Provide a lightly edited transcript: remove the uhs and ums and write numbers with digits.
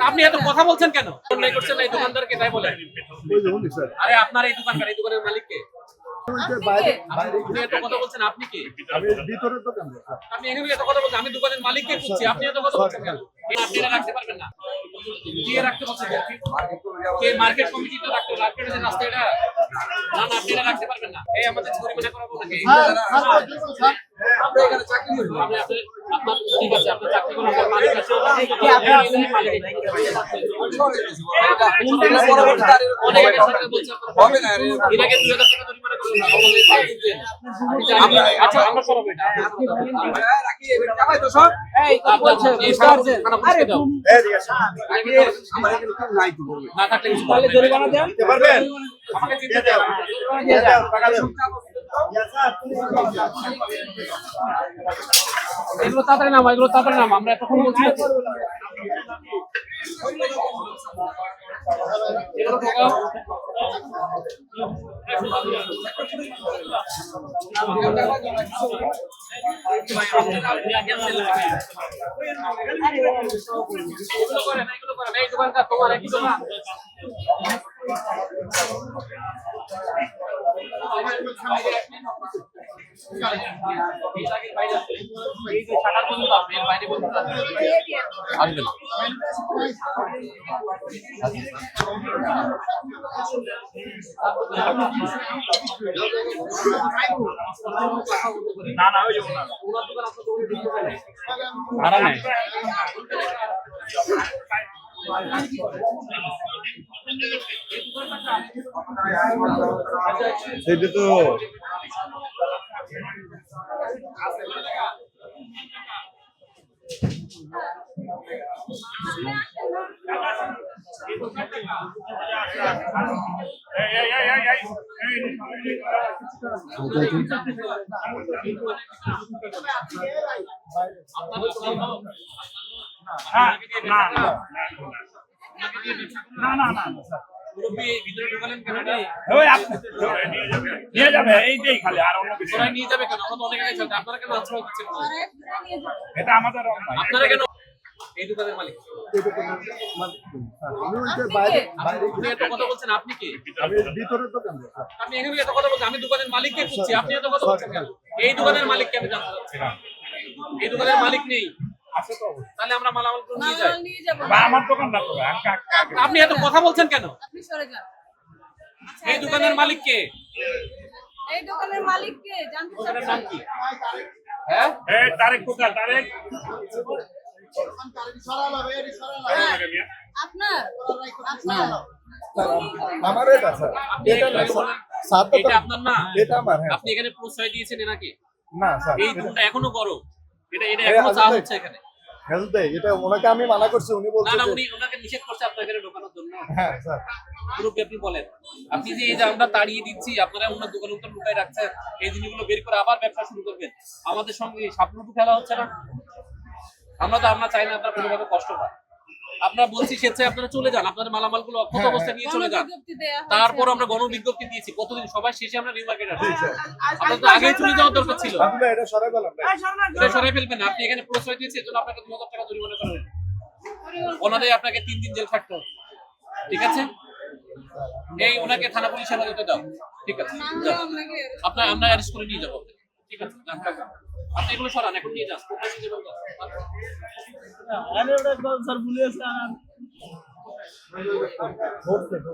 আপনি এত কথা বলছেন কেন? অন্যায় করছেন এই দোকানদারকে তাই বলেন। আরে আপনার এই দোকানদার, এই দোকানের মালিক কে? আপনি এত কথা বলছেন, আপনি কি? আমি ভিতরের দোকান। আপনি এখানে এত কথা বলছেন, আমি দোকানের মালিককে খুঁজছি, আপনি এত কথা বলছেন কেন? আপনি এটা রাখতে পারবেন না। কে রাখতে বলছেন? কে মার্কেট কমিটি তো রাখতে, মার্কেটের রাস্তা এটা না, না আপনি এটা রাখতে পারবেন না। এই আমাদের জরিমানা করাবো নাকি? আপনি এখানে চাকরি করবেন, আপনি আপনার ঠিক আছে, আপনি চাকরি করেন, আপনার মালিক আছে, কি আপনি মালিক হবে না। এটাকে 2000 টাকা জরিমানা করবেন না, আচ্ছা আমরা সরাবো এটা। রাখি এটা কামাই তো সব এই কি বলছেন? এই সার্জেন আরে আমার এখানে কেউ নাই তো বলবে না, থাকলে কিছু তাহলে জরিমানা দেন দিতে পারবেন, আমাকে দিতে দেন, জরিমানা দিয়ে দাও, টাকা দেন। এগুলো তাড়াতাড়ি নাম, এগুলো তাড়াতাড়ি নাম, আমরা এতক্ষণ বলছি এগুলো ঢোকাও। এই দোকানটা তোমার, একই দোকান। না না ওই না ভাড়া নেই। সেটা তো নিয়ে যাবে এইটাই খালি, আর অন্য কিছু নিয়ে যাবে কেন? আমরা তো অনেক আগে চলতে, আপনারা কেন আশ্রয় দিচ্ছেন? এটা আমাদের অন্যায়। আপনারা কেন এই দোকানের মালিক? আমি ওই যে বাইরে আপনি এত কথা বলছেন, আপনি কি? আমি ভিতরের দোকান। আপনি এখানে এত কথা বলছেন, আমি দোকানের মালিককে খুঁজছি, আপনি এত কথা বলছেন কেন? এই দোকানের মালিককে আমি জানতে চাচ্ছি। এই দোকানের মালিক নেই, তাহলে আমরা মালামাল করে নিয়ে যাই। বা আমার দোকান না তো আপনি এত কথা বলছেন কেন? আপনি সরে যান। এই দোকানের মালিক কে? এই দোকানের মালিক কে জানতে দোকানের চাচ্ছি। নাম কি? হ্যাঁ এই তারেক কোথায়? তারেক আপনার আমার এটা স্যার, আপনি এটা না এখানে বলেন, স্যার, এটা আপনার না? এটা আমার। হ্যাঁ আপনি এখানে প্রশ্রয় দিয়েছেন নাকি? না স্যার, এই দুধটা এখনো গরম, এটা এখনো চা হচ্ছে এখানে। হেলথ দেই, এটা ওনাকে আমি মানা করছি, উনি না বলছে না, যে উনি ওনাকে নিষেধ করছে আপনার এখানে ঢোকানোর জন্য। হ্যাঁ স্যার। পুরোপি আপনি বলেন, আপনি যে এই যে আমরা তাড়িয়ে দিচ্ছি, আপনারা অন্য দোকানে উত্তর লুকায় রাখছেন, এই জিনিসগুলো বের করে আবার ব্যবসা শুরু করবেন, আমাদের সঙ্গে সাপলুটু খেলা হচ্ছে না। আমরা চাই না আপনারা কোনোভাবে কষ্ট পান। আপনারা বলছি স্বেচ্ছায় আপনারা চলে যান, আপনাদের মালামালগুলো অক্ষত অবস্থায় নিয়ে চলে যান। গণবিজ্ঞপ্তি দেয়া হয়েছে। তারপর আমরা গণবিজ্ঞপ্তি দিয়েছি, কতদিন সবাই শেষে আমরা নিউ মার্কেট আসছি। আপনাদের তো আগেই চলে যাওয়ার দরকার ছিল, আসলে এটা সরাই বলেন না। এটা সরাই ফেলবেন না। আপনি এখানে প্রশ্রয় দিয়েছেন, এজন্য আপনাকে 2000 টাকা জরিমানা করা হবে। ওনাদের আপনাকে 3 দিন জেল খাটতে হবে, ঠিক আছে? এই ওনাকে থানা পুলিশ হেফাজতে দাও, ঠিক আছে? না হলে আপনাকে আমরা অ্যারেস্ট করে নিয়ে যাবো, ঠিক আছে? যান, আপনি এগুলো সরান, এখন নিয়ে যান। আরে ওটা স্যার ভুলে গেছে।